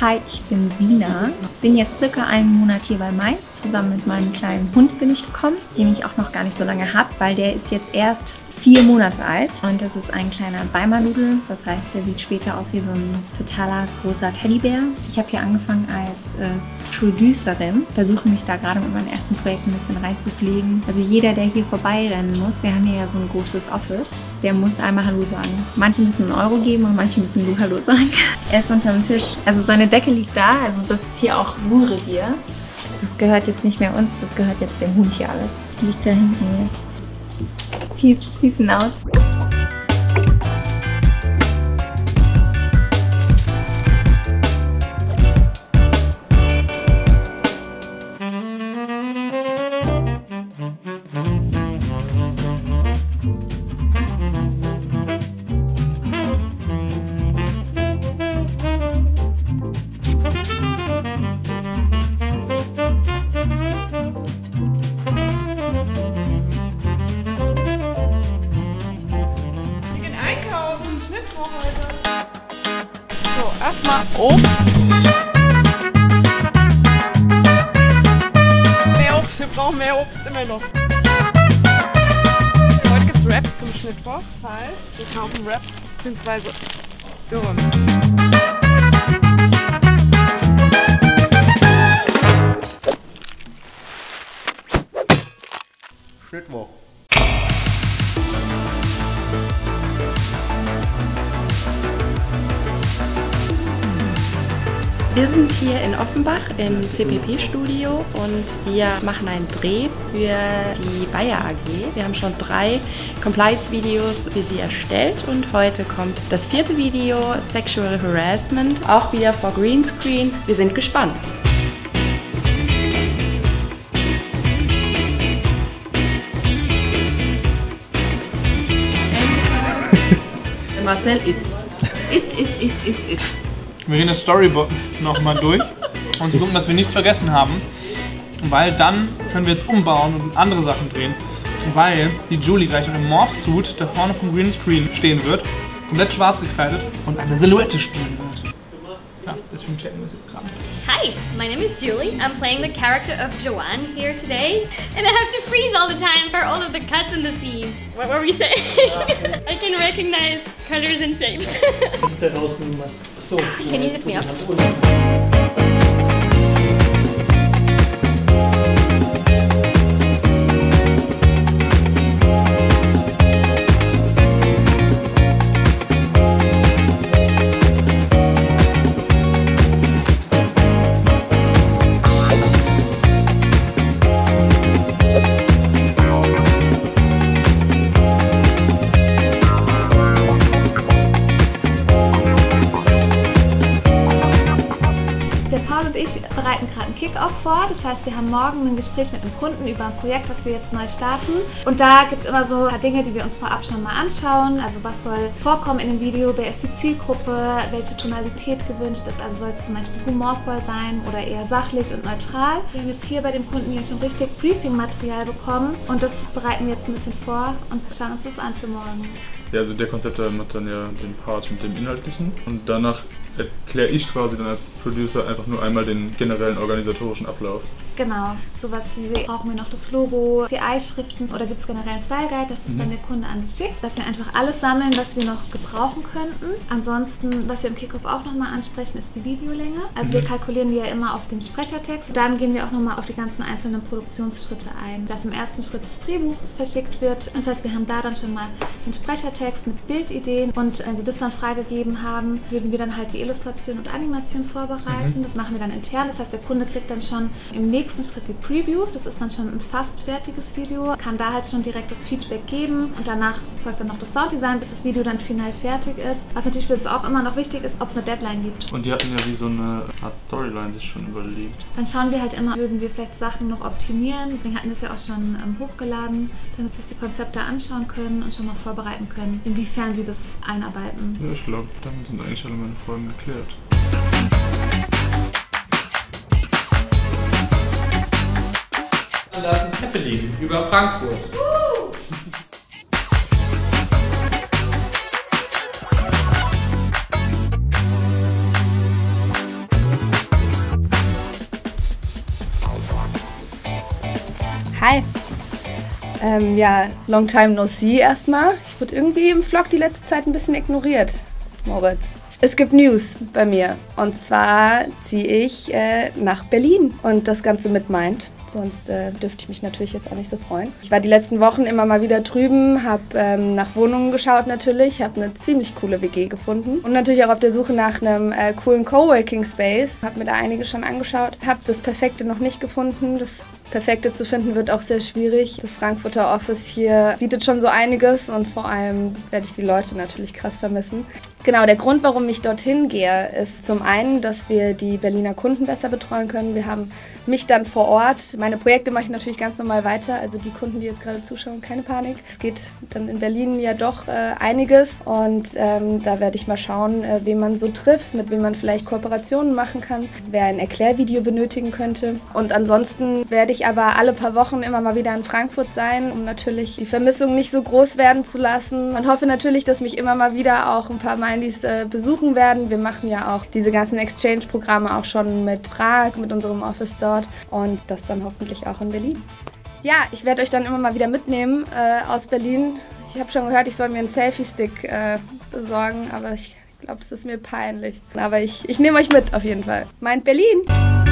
Hi, ich bin Sina. Bin jetzt circa einen Monat hier bei Mainz. Zusammen mit meinem kleinen Hund bin ich gekommen, den ich auch noch gar nicht so lange habe, weil der ist jetzt erst 4 Monate alt. Und das ist ein kleiner Weimar-Nudel. Das heißt, der sieht später aus wie so ein totaler großer Teddybär. Ich habe hier angefangen als Producerin. Versuche mich da gerade mit meinem ersten Projekt ein bisschen reinzupflegen. Also jeder, der hier vorbeirennen muss, wir haben hier ja so ein großes Office, der muss einmal Hallo sagen. Manche müssen einen Euro geben und manche müssen nur Hallo sagen. Er ist unterm Tisch. Also seine Decke liegt da. Also das ist hier auch Wohnrevier. Das gehört jetzt nicht mehr uns, das gehört jetzt dem Hund hier alles. Liegt da hinten jetzt. Peace out. So, erstmal Obst. Mehr Obst, wir brauchen mehr Obst immer noch. Heute gibt es Wraps zum Schnittwoch, das heißt, wir kaufen Wraps bzw. Dürren. Schnittwoch. Wir sind hier in Offenbach im CPP-Studio und wir machen einen Dreh für die Bayer AG. Wir haben schon 3 Compliance-Videos für sie erstellt und heute kommt das 4. Video, Sexual Harassment, auch wieder vor Greenscreen. Wir sind gespannt. Marcel isst. Isst. Wir gehen das Storyboard nochmal durch und zu gucken, dass wir nichts vergessen haben, weil dann können wir jetzt umbauen und andere Sachen drehen, weil die Julie gleich in einem Morph-Suit da vorne vom Greenscreen stehen wird, komplett schwarz gekleidet und eine Silhouette spielen wird. Ja, deswegen checken wir es jetzt gerade. Hi, my name is Julie. I'm playing the character of Joanne here today. And I have to freeze all the time for all of the cuts in the scenes. What were we saying? I can recognize colors and shapes. Can you zip me up? Ich bereiten gerade einen Kick-Off vor, das heißt, wir haben morgen ein Gespräch mit einem Kunden über ein Projekt, das wir jetzt neu starten. Und da gibt es immer so ein paar Dinge, die wir uns vorab schon mal anschauen. Also was soll vorkommen in dem Video, wer ist die Zielgruppe, welche Tonalität gewünscht ist. Also soll es zum Beispiel humorvoll sein oder eher sachlich und neutral. Wir haben jetzt hier bei dem Kunden hier schon richtig Briefing-Material bekommen und das bereiten wir jetzt ein bisschen vor und schauen uns das an für morgen. Ja, also der Konzepter macht dann ja den Part mit dem Inhaltlichen und danach erkläre ich quasi dann als Producer einfach nur einmal den generellen organisatorischen Ablauf. Genau, sowas wie brauchen wir noch das Logo, CI-Schriften oder gibt es generell einen Style Guide, das ist dann der Kunde an uns schickt, dass wir einfach alles sammeln, was wir noch gebrauchen könnten. Ansonsten, was wir im Kickoff auch nochmal ansprechen, ist die Videolänge. Also wir kalkulieren die ja immer auf dem Sprechertext. Dann gehen wir auch nochmal auf die ganzen einzelnen Produktionsschritte ein, dass im ersten Schritt das Drehbuch verschickt wird. Das heißt, wir haben da dann schon mal den Sprechertext mit Bildideen und wenn sie das dann freigegeben haben, würden wir dann halt die Illustration und Animation vorbereiten. Das machen wir dann intern. Das heißt, der Kunde kriegt dann schon im nächsten Schritt die Preview. Das ist dann schon ein fast fertiges Video. Kann da halt schon direkt das Feedback geben und danach folgt dann noch das Sounddesign, bis das Video dann final fertig ist. Was natürlich für uns auch immer noch wichtig ist, ob es eine Deadline gibt. Und die hatten ja wie so eine Art Storyline sich schon überlegt. Dann schauen wir halt immer, würden wir vielleicht Sachen noch optimieren. Deswegen hatten wir es ja auch schon hochgeladen, damit sie sich die Konzepte anschauen können und schon mal vorbereiten können, inwiefern sie das einarbeiten. Ja, ich glaube, damit sind eigentlich alle meine Fragen geklärt. Da ist ein Zeppelin über Frankfurt. Ja, long time no see erstmal. Ich wurde irgendwie im Vlog die letzte Zeit ein bisschen ignoriert, Moritz. Es gibt News bei mir und zwar ziehe ich nach Berlin und das Ganze mit Mind. Sonst dürfte ich mich natürlich jetzt auch nicht so freuen. Ich war die letzten Wochen immer mal wieder drüben, habe nach Wohnungen geschaut natürlich, habe eine ziemlich coole WG gefunden und natürlich auch auf der Suche nach einem coolen Coworking Space. Habe mir da einige schon angeschaut, habe das Perfekte noch nicht gefunden. Das Perfekte zu finden wird auch sehr schwierig. Das Frankfurter Office hier bietet schon so einiges und vor allem werde ich die Leute natürlich krass vermissen. Genau, der Grund, warum ich dorthin gehe, ist zum einen, dass wir die Berliner Kunden besser betreuen können. Wir haben mich dann vor Ort. Meine Projekte mache ich natürlich ganz normal weiter. Also die Kunden, die jetzt gerade zuschauen, keine Panik. Es geht dann in Berlin ja doch einiges und da werde ich mal schauen, wen man so trifft, mit wem man vielleicht Kooperationen machen kann, wer ein Erklärvideo benötigen könnte. Und ansonsten werde ich aber alle paar Wochen immer mal wieder in Frankfurt sein, um natürlich die Vermissung nicht so groß werden zu lassen. Und hoffe natürlich, dass mich immer mal wieder auch ein paar Mindys besuchen werden. Wir machen ja auch diese ganzen Exchange-Programme auch schon mit Prag, mit unserem Office dort und das dann hoffentlich auch in Berlin. Ja, ich werde euch dann immer mal wieder mitnehmen aus Berlin. Ich habe schon gehört, ich soll mir einen Selfie-Stick besorgen, aber ich glaube, das ist mir peinlich. Aber ich nehme euch mit auf jeden Fall. Meint Berlin!